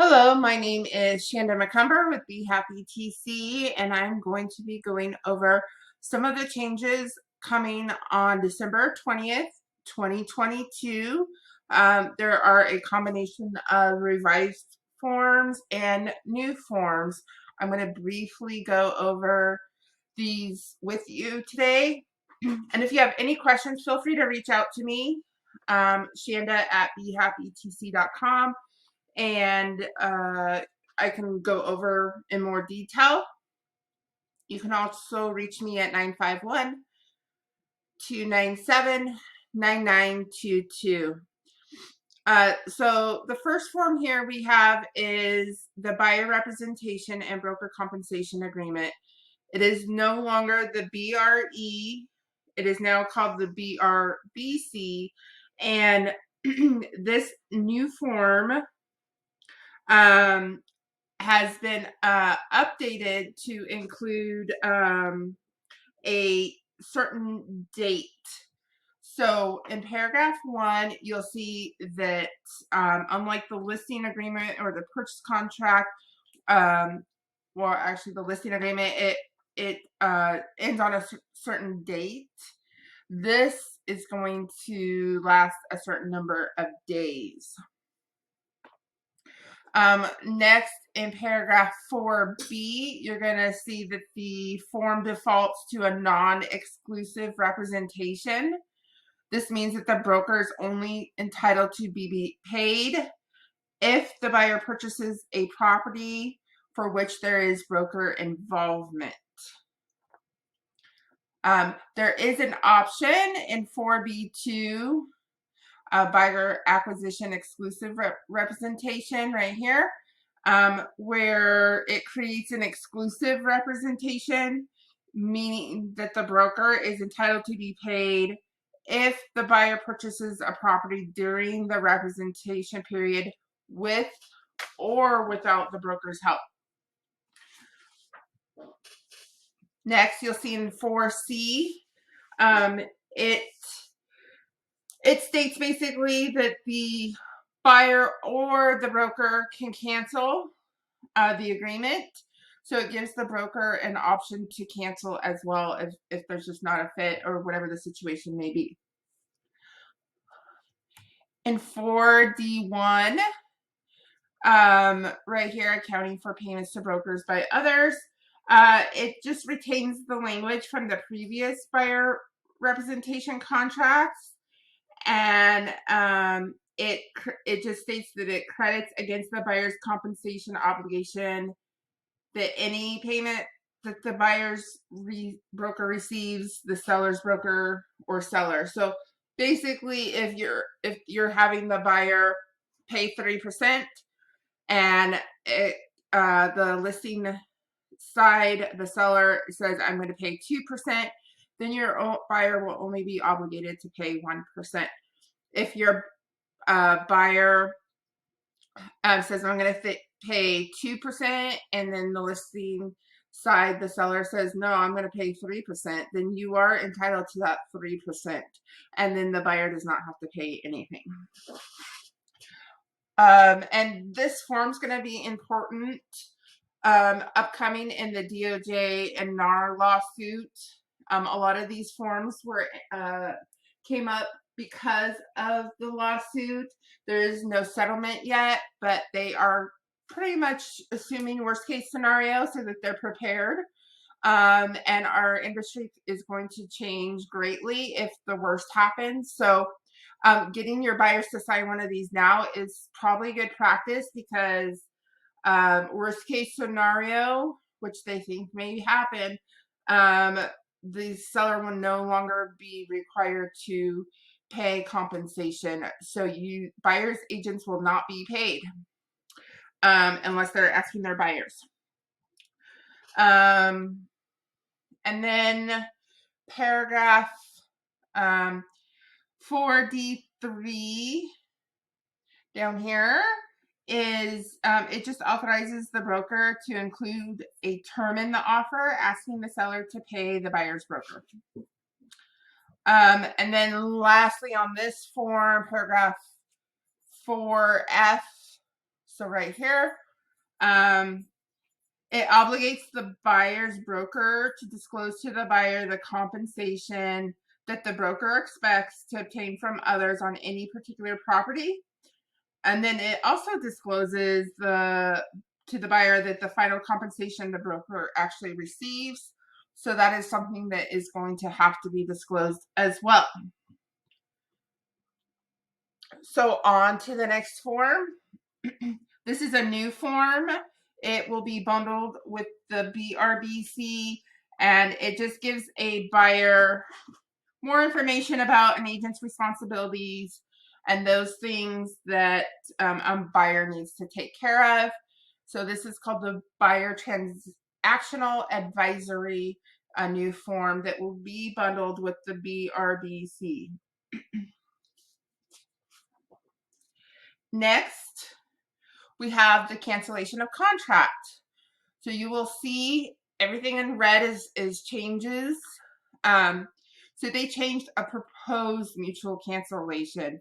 Hello, my name is Shanda McCumber with Be Happy TC, and I'm going to be going over some of the changes coming on December 20th, 2022. There are a combination of revised forms and new forms. I'm going to briefly go over these with you today. And if you have any questions, feel free to reach out to me, Shanda at BeHappyTC.com, and I can go over in more detail. You can also reach me at 951-297-9922. So the first form here we have is the buyer representation and broker compensation agreement. It is no longer the BRE. It is now called the BRBC. And this new form has been updated to include a certain date. So in paragraph 1, you'll see that unlike the listing agreement or the purchase contract, well, actually the listing agreement, it ends on a certain date. This is going to last a certain number of days. Next, in paragraph 4B, you're going to see that the form defaults to a non-exclusive representation. This means that the broker is only entitled to be paid if the buyer purchases a property for which there is broker involvement. There is an option in 4B2, buyer acquisition exclusive representation right here, where it creates an exclusive representation, meaning that the broker is entitled to be paid if the buyer purchases a property during the representation period with or without the broker's help. Next, you'll see in 4C, it states basically that the buyer or the broker can cancel the agreement. So it gives the broker an option to cancel as well if there's just not a fit or whatever the situation may be. In 4D1, right here, accounting for payments to brokers by others, it just retains the language from the previous buyer representation contracts, and it just states that it credits against the buyer's compensation obligation that any payment that the buyer's broker receives, the seller's broker or seller. So basically, if you're having the buyer pay 3% and the listing side, the seller says I'm going to pay 2%, then your buyer will only be obligated to pay 1%. If your buyer says I'm going to pay 2%, and then the listing side, the seller says no, I'm going to pay 3%, then you are entitled to that 3%, and then the buyer does not have to pay anything. And this form is going to be important upcoming in the DOJ and NAR lawsuit. A lot of these forms came up because of the lawsuit. There is no settlement yet, but they are pretty much assuming worst case scenario so that they're prepared. And our industry is going to change greatly if the worst happens. So getting your buyers to sign one of these now is probably good practice, because worst case scenario, which they think may happen, the seller will no longer be required to pay compensation. So buyers agents will not be paid unless they're asking their buyers. And then paragraph 4D3 down here is it just authorizes the broker to include a term in the offer asking the seller to pay the buyer's broker. And then lastly on this form, paragraph 4F, So right here, it obligates the buyer's broker to disclose to the buyer the compensation that the broker expects to obtain from others on any particular property. And then it also discloses to the buyer that the final compensation the broker actually receives. So that is something that is going to have to be disclosed as well. So on to the next form. This is a new form. It will be bundled with the BRBC, and it just gives a buyer more information about an agent's responsibilities and those things that a buyer needs to take care of. So this is called the Buyer Transactional Advisory, a new form that will be bundled with the BRBC. Next, we have the cancellation of contract. So you will see everything in red is changes. So they changed a proposed mutual cancellation.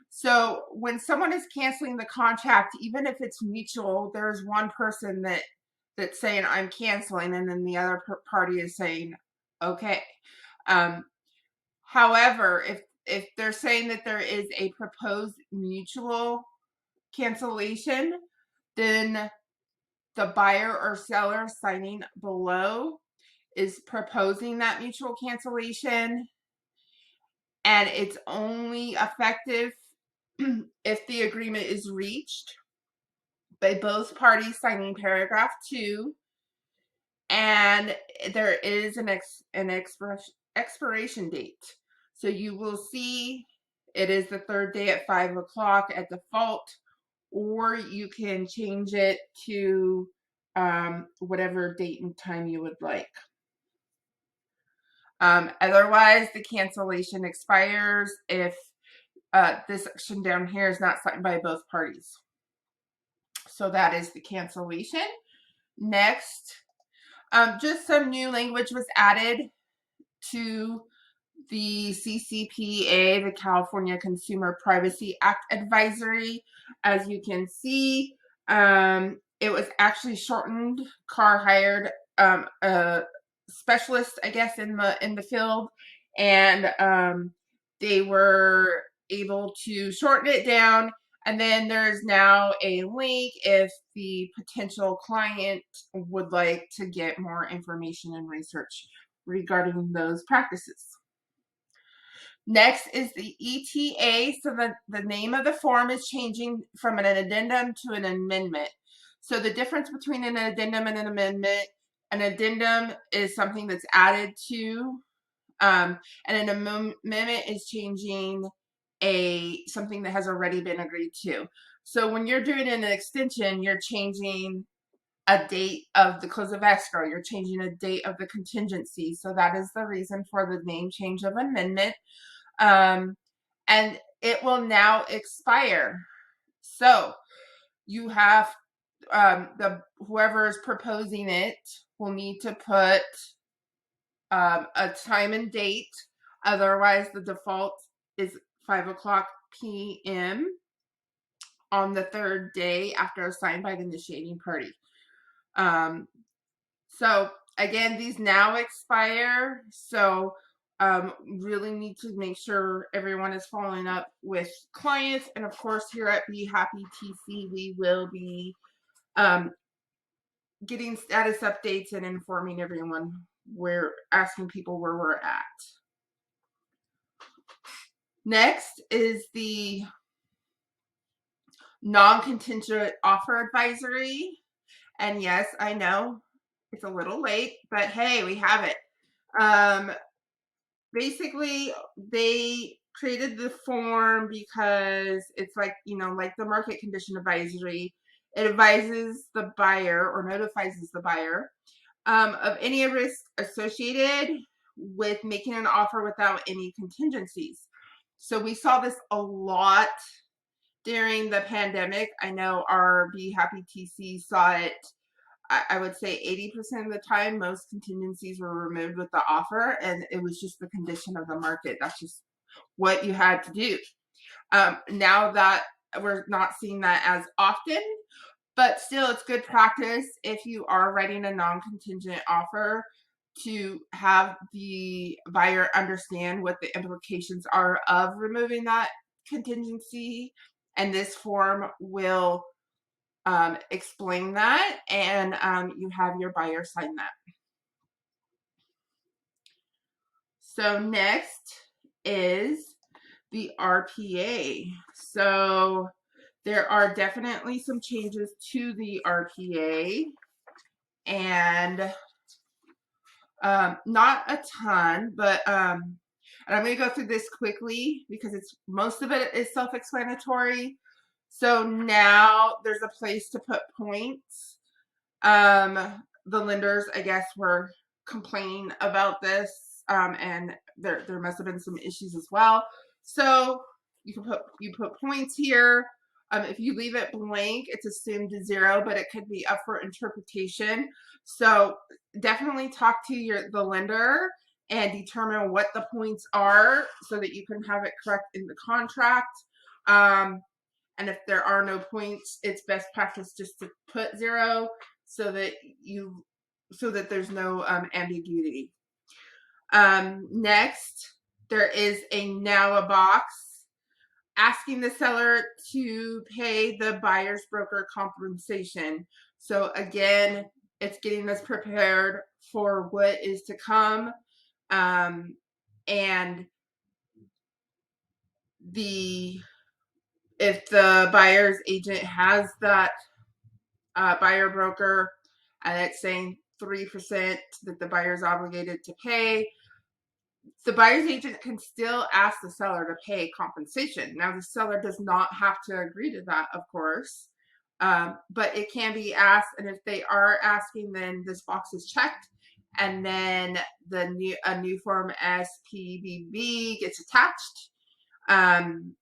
So when someone is canceling the contract, even if it's mutual, there's one person that's saying I'm canceling, and then the other party is saying okay. However, if they're saying that there is a proposed mutual cancellation, then the buyer or seller signing below is proposing that mutual cancellation, and it's only effective if the agreement is reached by both parties signing paragraph 2, and there is an expiration date. So you will see it is the third day at 5 o'clock at default, or you can change it to whatever date and time you would like. Otherwise, the cancellation expires if this section down here is not signed by both parties. So that is the cancellation. Next, just some new language was added to the CCPA, the California Consumer Privacy Act Advisory. As you can see, it was actually shortened. Carr hired a specialist, I guess, in the field, and they were able to shorten it down. And then there's now a link if the potential client would like to get more information and research regarding those practices. Next is the ETA. So the name of the form is changing from an addendum to an amendment. So the difference between an addendum and an addendum is something that's added to, and an amendment is changing something that has already been agreed to. So when you're doing an extension, you're changing a date of the close of escrow. You're changing a date of the contingency. So that is the reason for the name change of amendment. And it will now expire. So you have whoever is proposing it will need to put a time and date. Otherwise, the default is 5 o'clock p.m. on the third day after assigned by the initiating party. So again, these now expire. So really need to make sure everyone is following up with clients. And of course, here at Be Happy TC, we will be getting status updates and informing everyone, asking people where we're at. Next is the non-contingent offer advisory. And yes, I know it's a little late, but hey, we have it. Basically, they created the form because it's like, like the market condition advisory. It advises the buyer or notifies the buyer of any risk associated with making an offer without any contingencies. So we saw this a lot during the pandemic. I know our Be Happy TC saw it. I would say 80% of the time, most contingencies were removed with the offer, and it was just the condition of the market. That's just what you had to do. Now that we're not seeing that as often, But still, it's good practice if you are writing a non-contingent offer to have the buyer understand what the implications are of removing that contingency. And this form will explain that, and you have your buyer sign that. So next is the RPA. So there are definitely some changes to the RPA, and not a ton, but and I'm going to go through this quickly because most of it is self-explanatory. So now there's a place to put points. The lenders, I guess, were complaining about this, and there must have been some issues as well. So you put points here. If you leave it blank, it's assumed 0, but it could be up for interpretation. So definitely talk to the lender and determine what the points are so that you can have it correct in the contract. And if there are no points, it's best practice just to put 0 so that there's no ambiguity. Next, there is a NOW box asking the seller to pay the buyer's broker compensation. So again, it's getting us prepared for what is to come. And if the buyer's agent has that buyer broker and it's saying 3% that the buyer's obligated to pay, the buyer's agent can still ask the seller to pay compensation. Now, the seller does not have to agree to that, of course, but it can be asked. And if they are asking, then this box is checked, and then a new form SPBB gets attached, and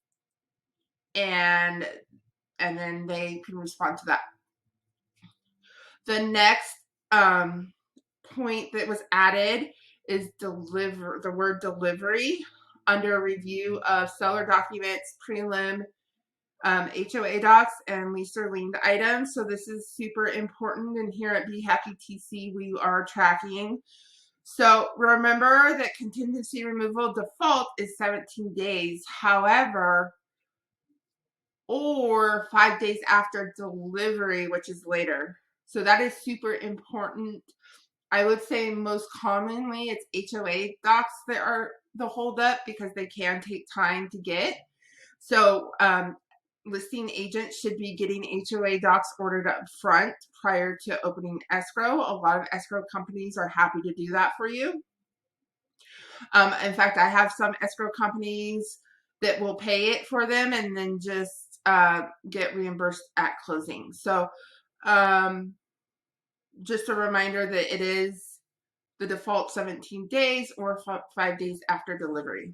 then they can respond to that. The next point that was added is the word delivery under review of seller documents, prelim, HOA docs, and lease or lien items. So this is super important, and here at Be Happy TC we are tracking. So remember that contingency removal default is 17 days. However, or 5 days after delivery, which is later. So that is super important. I would say most commonly it's HOA docs that are the holdup because they can take time to get. So listing agents should be getting HOA docs ordered up front prior to opening escrow. A lot of escrow companies are happy to do that for you. In fact, I have some escrow companies that will pay it for them and then just get reimbursed at closing. So just a reminder that it is the default 17 days or 5 days after delivery.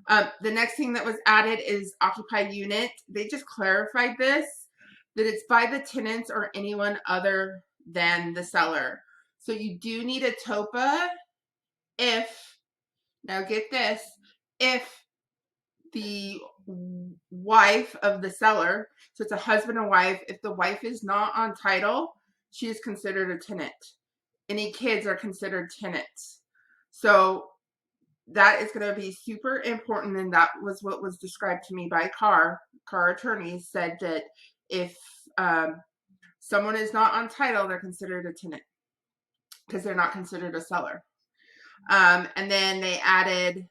The next thing that was added is occupied unit. They just clarified this, that it's by the tenants or anyone other than the seller. So you do need a TOPA if, now get this, if the wife of the seller, so it's a husband and wife, if the wife is not on title, she is considered a tenant. Any kids are considered tenants. So that is going to be super important, and that was what was described to me by Carr attorneys, said that if someone is not on title, they're considered a tenant because they're not considered a seller. And then they added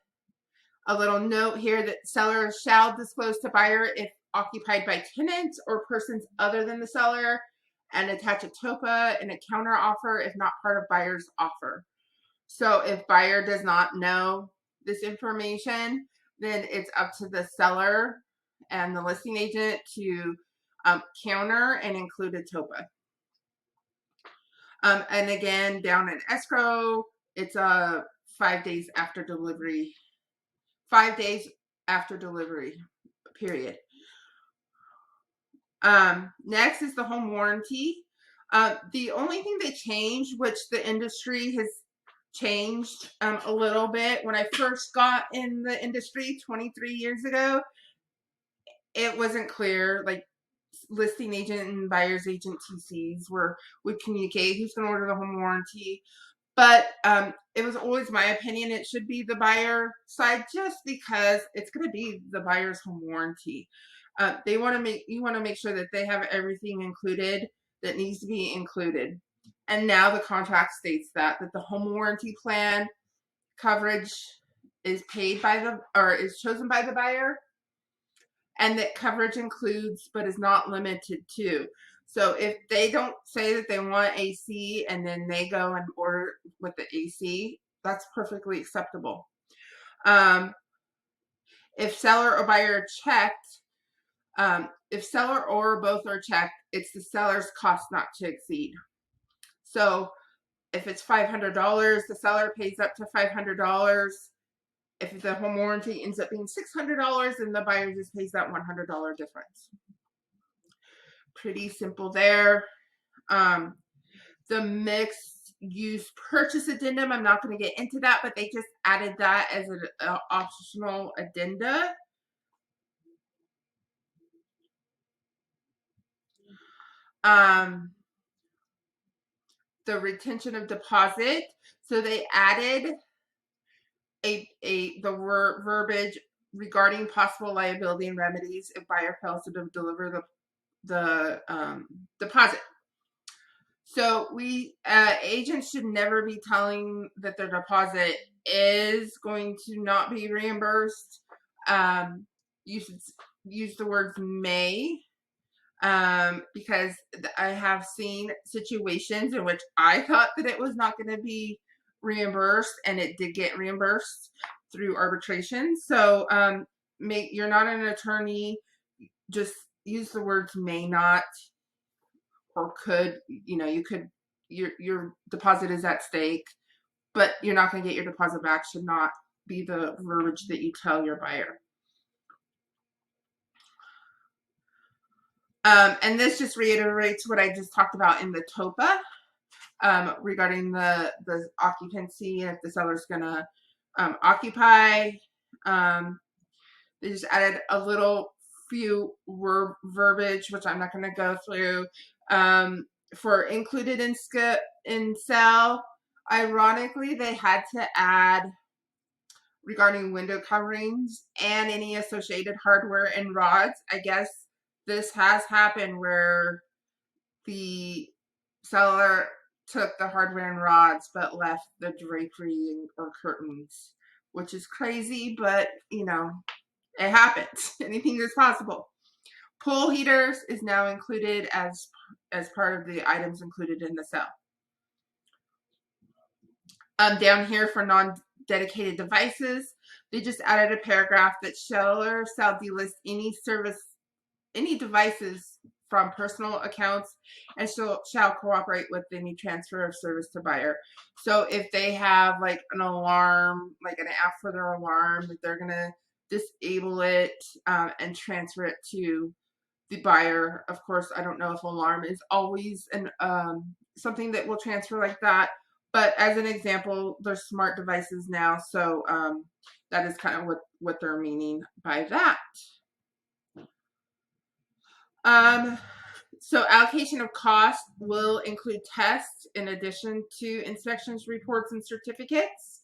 a little note here that sellers shall disclose to buyer if occupied by tenants or persons other than the seller, and attach a TOPA and a counter offer if not part of buyer's offer. So if buyer does not know this information, then it's up to the seller and the listing agent to counter and include a TOPA. And again, down in escrow, it's 5 days after delivery. 5 days after delivery, period. Next is the home warranty. The only thing they changed, which the industry has changed a little bit. When I first got in the industry 23 years ago, it wasn't clear. Like, listing agent and buyer's agent TCs would communicate who's going to order the home warranty. But it was always my opinion it should be the buyer side, just because it's going to be the buyer's home warranty. You want to make sure that they have everything included that needs to be included. And now the contract states that the home warranty plan coverage is paid by is chosen by the buyer, and that coverage includes but is not limited to. So if they don't say that they want AC and then they go and order with the AC, that's perfectly acceptable. If seller or buyer checked, if seller or both are checked, it's the seller's cost not to exceed. So if it's $500, the seller pays up to $500. If the home warranty ends up being $600, then the buyer just pays that $100 difference. Pretty simple there. The mixed use purchase addendum, I'm not going to get into that, but they just added that as an optional addenda. The retention of deposit, so they added the verbiage regarding possible liability and remedies if buyer fails to deliver the deposit. So agents should never be telling that their deposit is going to not be reimbursed. You should use the words may, because I have seen situations in which I thought that it was not going to be reimbursed, and it did get reimbursed through arbitration. So you're not an attorney, just use the words may not or could. You could, your deposit is at stake, but you're not going to get your deposit back should not be the verbiage that you tell your buyer. And this just reiterates what I just talked about in the TOPA, regarding the occupancy, if the seller's going to occupy. They just added a little few verbiage, which I'm not going to go through, for included in sale. Ironically, they had to add regarding window coverings and any associated hardware and rods. I guess this has happened where the seller took the hardware and rods but left the drapery or curtains, which is crazy, but it happens. Anything is possible. Pool heaters is now included as part of the items included in the sale. Down here for non-dedicated devices, they just added a paragraph that seller shall delist any devices from personal accounts and shall cooperate with any transfer of service to buyer. So if they have like an alarm, like an app for their alarm, that they're going to disable it and transfer it to the buyer. Of course, I don't know if alarm is always something that will transfer like that, but as an example, there's smart devices now, so that is kind of what they're meaning by that. So allocation of cost will include tests in addition to inspections, reports, and certificates.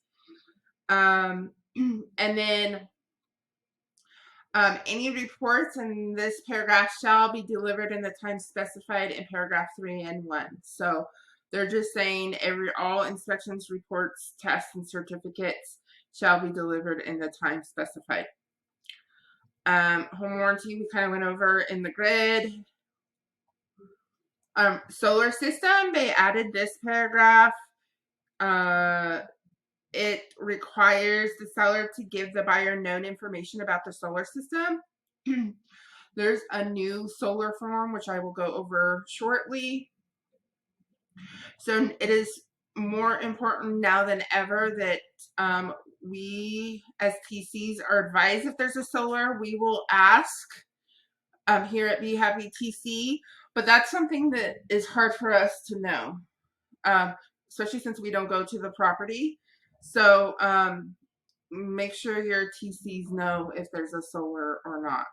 And then any reports in this paragraph shall be delivered in the time specified in paragraph 3 and 1. So they're just saying all inspections, reports, tests, and certificates shall be delivered in the time specified. Home warranty, we kind of went over in the grid. Solar system, they added this paragraph. It requires the seller to give the buyer known information about the solar system. There's a new solar form, which I will go over shortly. So it is more important now than ever that we as TCs are advised if there's a solar. We will ask here at Be Happy TC, but that's something that is hard for us to know, especially since we don't go to the property. So make sure your TCs know if there's a solar or not.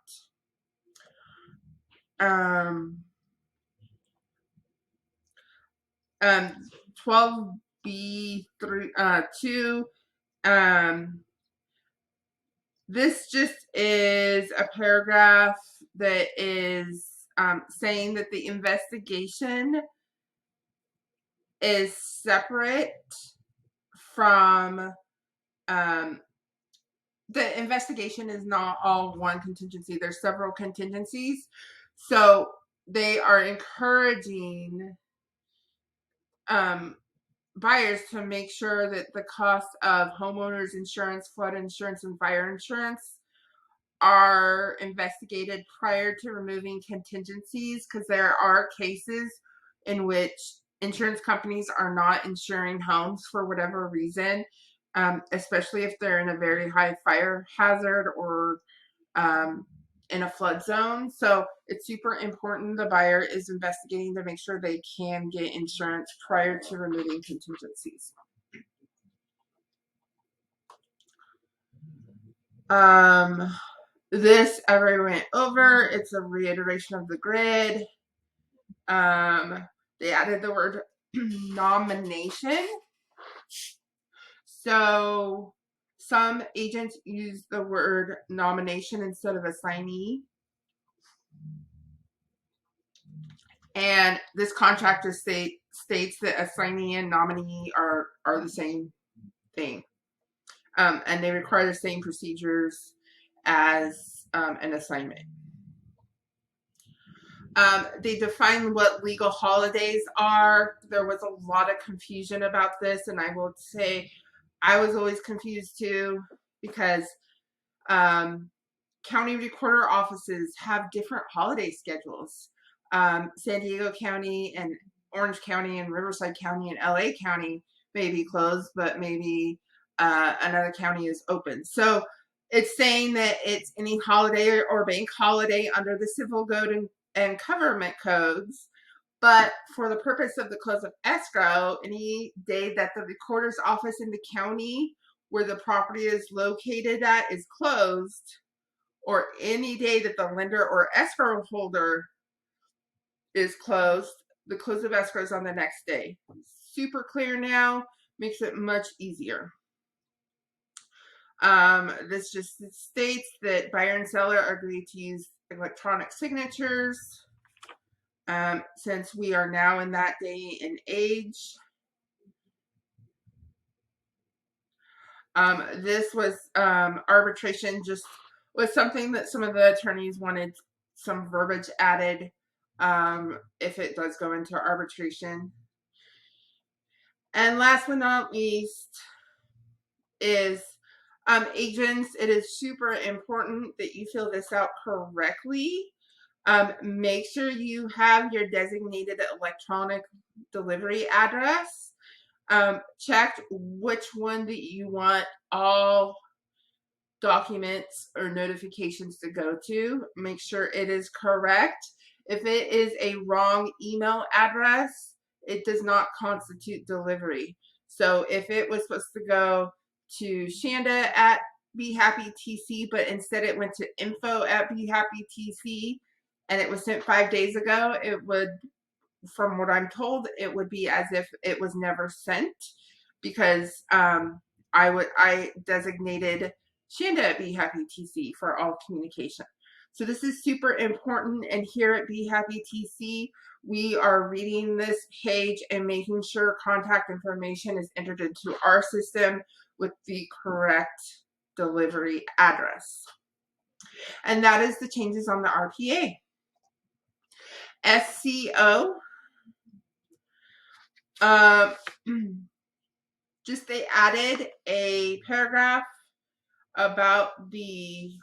12B2. This just is a paragraph that is saying that the investigation is separate from the investigation is not all one contingency. There's several contingencies. So they are encouraging buyers to make sure that the cost of homeowners insurance, flood insurance, and fire insurance are investigated prior to removing contingencies, because there are cases in which insurance companies are not insuring homes for whatever reason, especially if they're in a very high fire hazard or in a flood zone. So it's super important the buyer is investigating to make sure they can get insurance prior to removing contingencies. This I already went over. It's a reiteration of the grid. They added the word nomination. So some agents use the word nomination instead of assignee. And this contractor states that assignee and nominee are the same thing. And they require the same procedures as an assignment. They define what legal holidays are. There was a lot of confusion about this, and I will say I was always confused too, because county recorder offices have different holiday schedules. San Diego County and Orange County and Riverside County and LA County may be closed, but maybe another county is open. So it's saying that it's any holiday or bank holiday under the civil code and government codes. But for the purpose of the close of escrow, any day that the recorder's office in the county where the property is located at is closed, or any day that the lender or escrow holder is closed, the close of escrow is on the next day. Super clear now, makes it much easier. This just states that buyer and seller agree to use electronic signatures, since we are now in that day and age. This was arbitration just was something that some of the attorneys wanted some verbiage added if it does go into arbitration. And last but not least is agents. It is super important that you fill this out correctly. Make sure you have your designated electronic delivery address. Check which one that you want all documents or notifications to go to. Make sure it is correct. If it is a wrong email address, it does not constitute delivery. So if it was supposed to go to Shanda at BeHappyTC, but instead it went to info@BeHappyTC and it was sent 5 days ago, it would, from what I'm told, it would be as if it was never sent, because I designated Shanda at BeHappyTC for all communication. So this is super important, and here at BeHappyTC, we are reading this page and making sure contact information is entered into our system with the correct delivery address. And that is the changes on the RPA. SCO, just they added a paragraph about the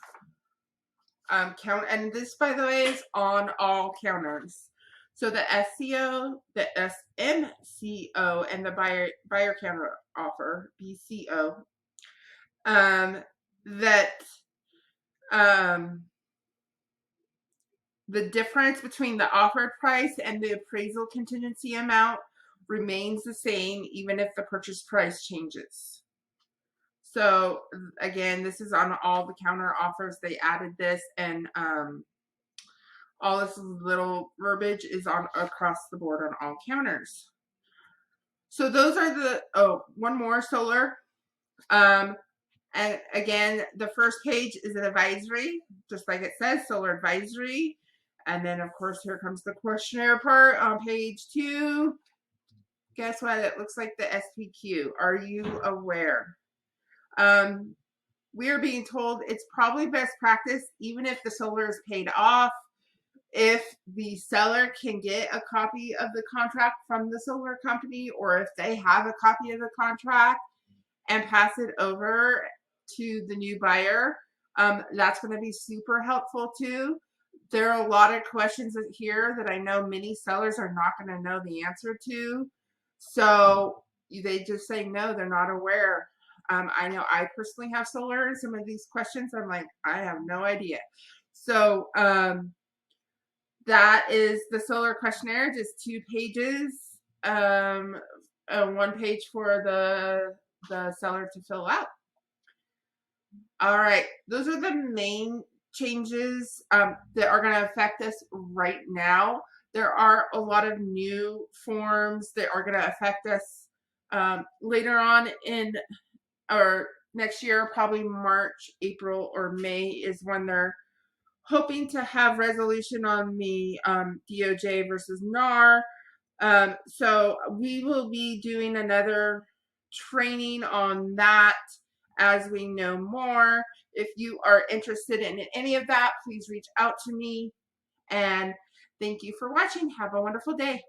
count, and this, by the way, is on all counters. So the SCO, the SMCO, and the buyer counter offer, BCO, that the difference between the offered price and the appraisal contingency amount remains the same even if the purchase price changes. So again, this is on all the counter offers. They added this, and all this little verbiage is on across the board on all counters. So those are the, oh, one more, solar. And again, the first page is an advisory, just like it says, solar advisory. And then, of course, here comes the questionnaire part on page 2. Guess what? It looks like the SPQ. Are you aware? We are being told it's probably best practice, even if the solar is paid off, if the seller can get a copy of the contract from the solar company, or if they have a copy of the contract and pass it over to the new buyer. That's going to be super helpful too. There are a lot of questions here that I know many sellers are not going to know the answer to. So they just say no, they're not aware. I know I personally have solar, and some of these questions I'm like, I have no idea. So that is the solar questionnaire, just 2 pages, 1 page for the seller to fill out. All right, those are the main changes that are going to affect us right now. There are a lot of new forms that are going to affect us later on in, or next year, probably March, April, or May is when they're hoping to have resolution on the DOJ versus NAR. So we will be doing another training on that as we know more. If you are interested in any of that, please reach out to me. And thank you for watching. Have a wonderful day.